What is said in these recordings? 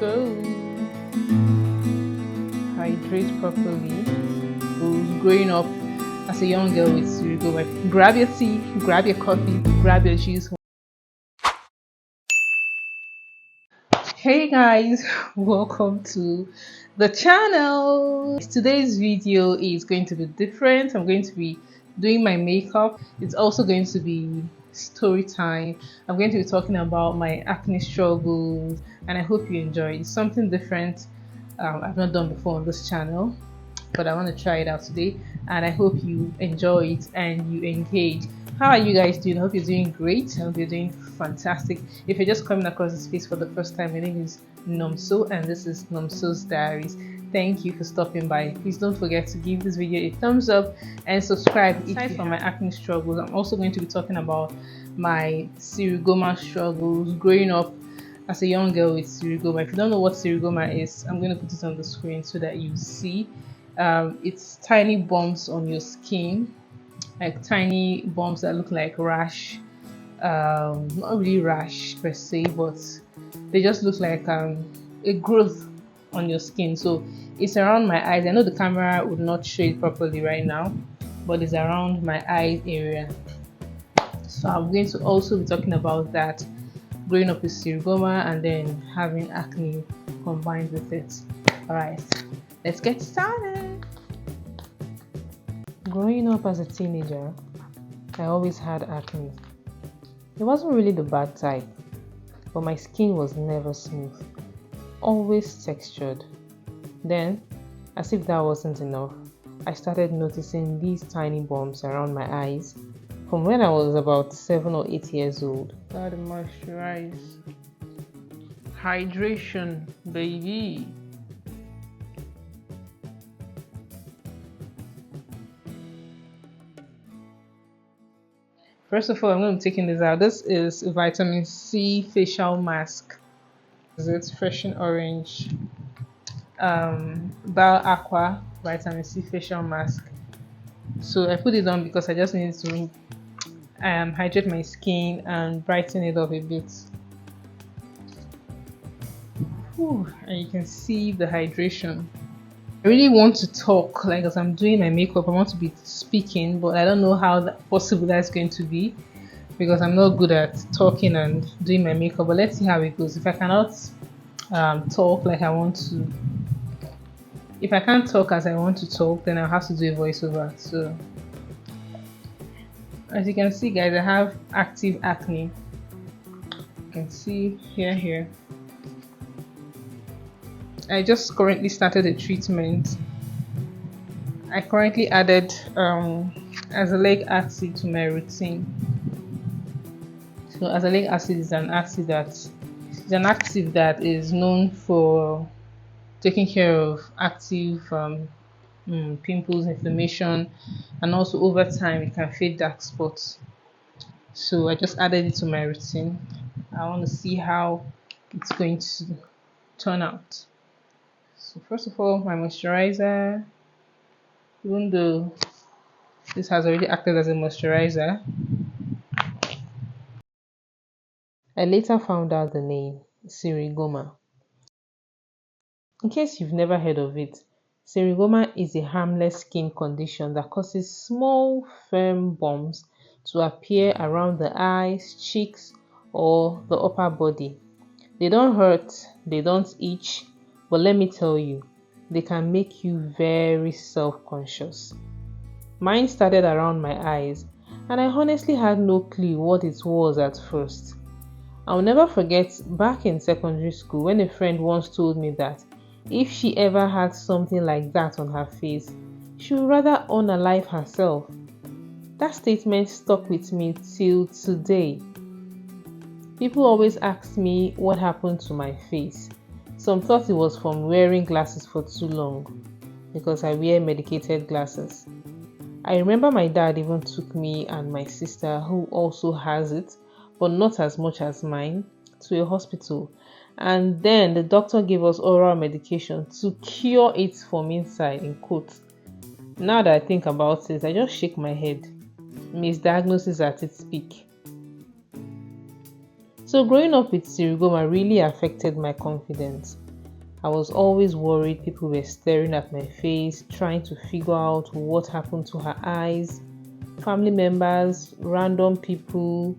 go. Hydrate properly. Who's growing up as a young girl with Syringoma? Grab your tea, grab your coffee, grab your juice. Hey guys, welcome to the channel. Today's video is going to be different. I'm going to be doing my makeup. It's also going to be story time. I'm going to be talking about my acne struggles, and I hope you enjoy it. It's something different I've not done before on this channel, but I want to try it out today, and I hope you enjoy it and you engage. How are you guys doing? I hope you're doing great. I hope you're doing fantastic. If you're just coming across this space for the first time, my name is Nomso and this is Nomso's Diaries. Thank you for stopping by. Please don't forget to give this video a thumbs up and subscribe. Aside from my acne struggles, I'm also going to be talking about my Syringoma struggles growing up as a young girl with Syringoma. If you don't know what Syringoma is, I'm going to put it on the screen so that you see. It's tiny bumps on your skin, like tiny bumps that look like rash. Not really rash per se, but they just look like a growth on your skin. So it's around my eyes. I know the camera would not show it properly right now, but it's around my eye area. So I'm going to also be talking about that, growing up with Syringoma and then having acne combined with it. Alright, let's get started. Growing up as a teenager, I always had acne. It wasn't really the bad type, but my skin was never smooth, always textured. Then, as if that wasn't enough, I started noticing these tiny bumps around my eyes from when I was about 7 or 8 years old. Gotta moisturize. Hydration, baby. First of all, I'm going to be taking this out. This is vitamin C facial mask. It's fresh and orange. Bal Aqua vitamin C facial mask. So I put it on because I just need to hydrate my skin and brighten it up a bit. Whew, and you can see the hydration. I really want to talk, like as I'm doing my makeup, I want to be speaking, but I don't know how possible that's going to be because I'm not good at talking and doing my makeup. But let's see how it goes. If I cannot talk like I want to, if I can't talk as I want to talk, then I'll have to do a voiceover. So as you can see, guys, I have active acne. You can see here. I just currently started a treatment. I currently added azelaic acid to my routine. So azelaic acid is an acid active that is known for taking care of active pimples, inflammation, and also over time it can fade dark spots. So I just added it to my routine. I want to see how it's going to turn out. So first of all, my moisturizer, even though this has already acted as a moisturizer, I later found out the name Syringoma. In case you've never heard of it, Syringoma is a harmless skin condition that causes small, firm bumps to appear around the eyes, cheeks, or the upper body. They don't hurt, they don't itch, but let me tell you, they can make you very self-conscious. Mine started around my eyes, and I honestly had no clue what it was at first. I'll never forget back in secondary school when a friend once told me that if she ever had something like that on her face, she would rather unalive herself. That statement stuck with me till today. People always ask me what happened to my face. Some thought it was from wearing glasses for too long because I wear medicated glasses. I remember my dad even took me and my sister, who also has it, but not as much as mine, to a hospital. And then the doctor gave us oral medication to cure it from inside, in quotes. Now that I think about it, I just shake my head. Misdiagnosis at its peak. So growing up with Syringoma really affected my confidence. I was always worried people were staring at my face, trying to figure out what happened to her eyes. Family members, random people,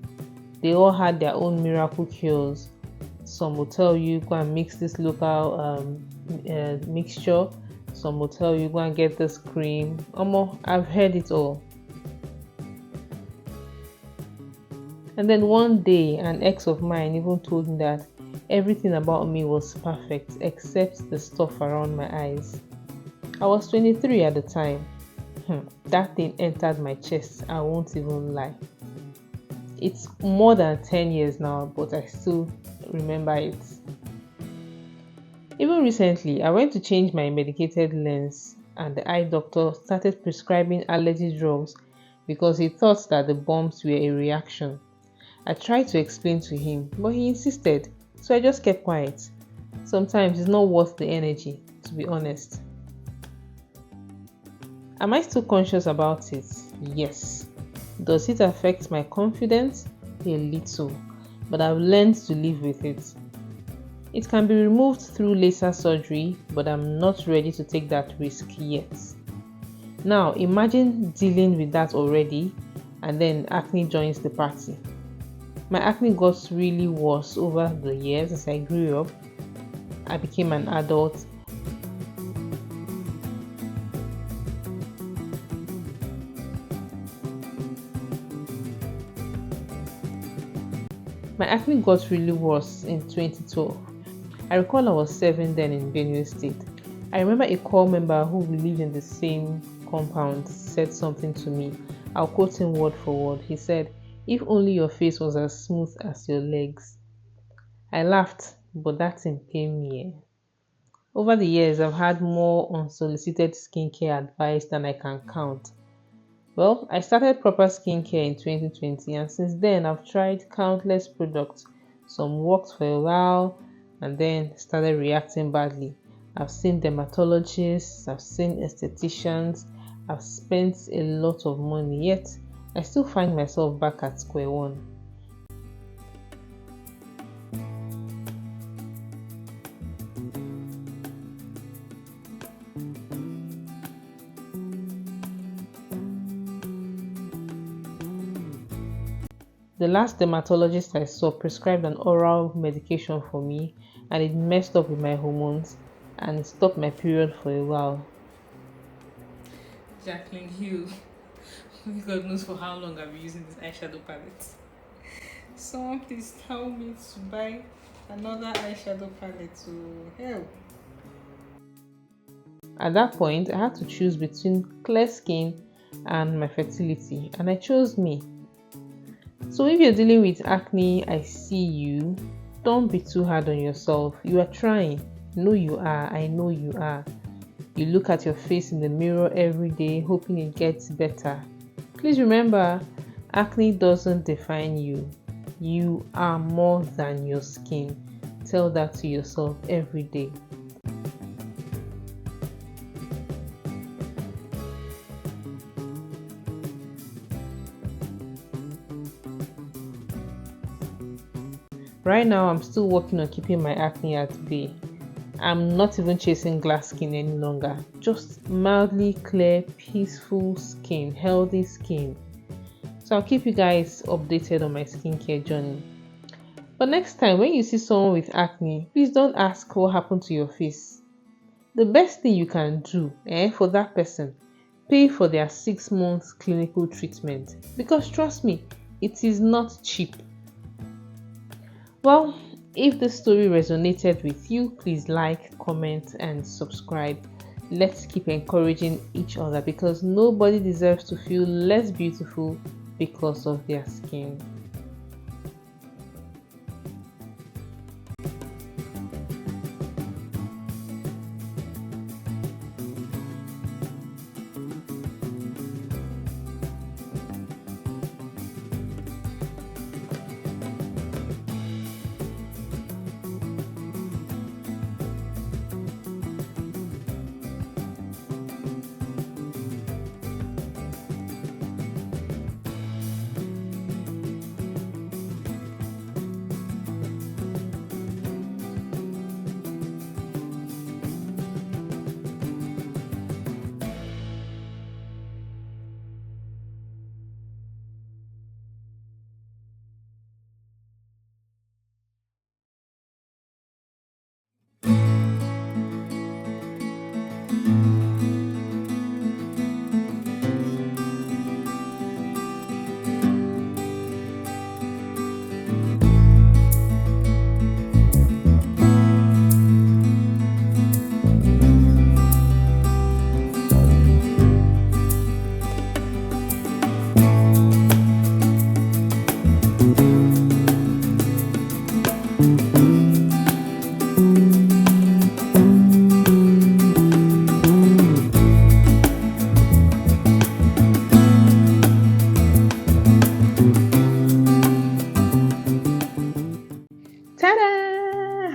they all had their own miracle cures. Some will tell you go and mix this local mixture. Some will tell you go and get this cream. I've heard it all. And then one day, an ex of mine even told me that everything about me was perfect except the stuff around my eyes. I was 23 at the time. That thing entered my chest, I won't even lie. It's more than 10 years now, but I still remember it. Even recently, I went to change my medicated lens and the eye doctor started prescribing allergy drugs because he thought that the bumps were a reaction. I tried to explain to him, but he insisted, so I just kept quiet. Sometimes it's not worth the energy, to be honest. Am I still conscious about it? Yes. Does it affect my confidence? A little, but I've learned to live with it. It can be removed through laser surgery, but I'm not ready to take that risk yet. Now, imagine dealing with that already, and then acne joins the party. My acne got really worse over the years as I grew up. I became an adult. My acne got really worse in 2012. I recall I was 7 then in Benue State. I remember a core member who we lived in the same compound said something to me. I'll quote him word for word. He said, "If only your face was as smooth as your legs." I laughed, but that thing pained me. Over the years, I've had more unsolicited skincare advice than I can count. Well, I started proper skincare in 2020, and since then I've tried countless products. Some worked for a while and then started reacting badly. I've seen dermatologists, I've seen estheticians, I've spent a lot of money, yet I still find myself back at square one. The last dermatologist I saw prescribed an oral medication for me and it messed up with my hormones and it stopped my period for a while. Jacqueline Hugh, God knows for how long I've been using this eyeshadow palette. Someone please tell me to buy another eyeshadow palette to help. At that point, I had to choose between clear skin and my fertility, and I chose me. So if you're dealing with acne, I see you. Don't be too hard on yourself. You are trying. No, you are. I know you are. You look at your face in the mirror every day, hoping it gets better. Please remember, acne doesn't define you. You are more than your skin. Tell that to yourself every day. Right now, I'm still working on keeping my acne at bay. I'm not even chasing glass skin any longer. Just mildly clear, peaceful skin, healthy skin. So I'll keep you guys updated on my skincare journey. But next time, when you see someone with acne, please don't ask what happened to your face. The best thing you can do for that person, pay for their 6 months clinical treatment. Because trust me, it is not cheap. Well, if this story resonated with you, please like, comment, and subscribe. Let's keep encouraging each other because nobody deserves to feel less beautiful because of their skin.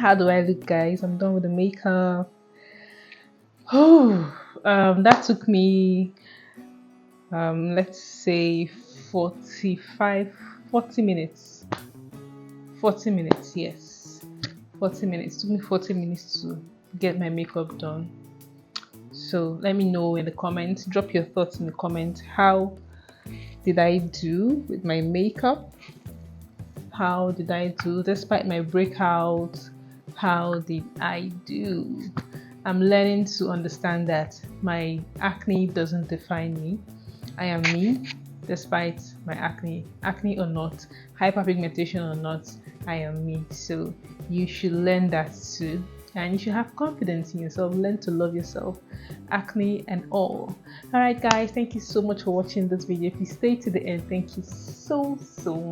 How do I look, guys? I'm done with the makeup. Oh, that took me let's say 45 40 minutes. 40 minutes, yes. 40 minutes. It took me 40 minutes to get my makeup done. So let me know in the comments. Drop your thoughts in the comments. How did I do with my makeup? How did I do despite my breakouts? How did I do? I'm learning to understand that my acne doesn't define me. I am me despite my acne or not, hyperpigmentation or not, I am me. So you should learn that too, and you should have confidence in yourself. Learn to love yourself, acne and all. All right, guys, thank you so much for watching this video. If you stay to the end, thank you so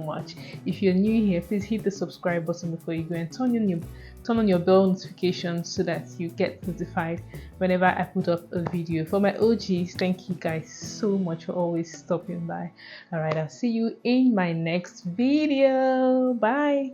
much. If you're new here, please hit the subscribe button before you go, and turn on your bell notifications so that you get notified whenever I put up a video. For my OGs, thank you guys so much for always stopping by. All right, I'll see you in my next video. Bye.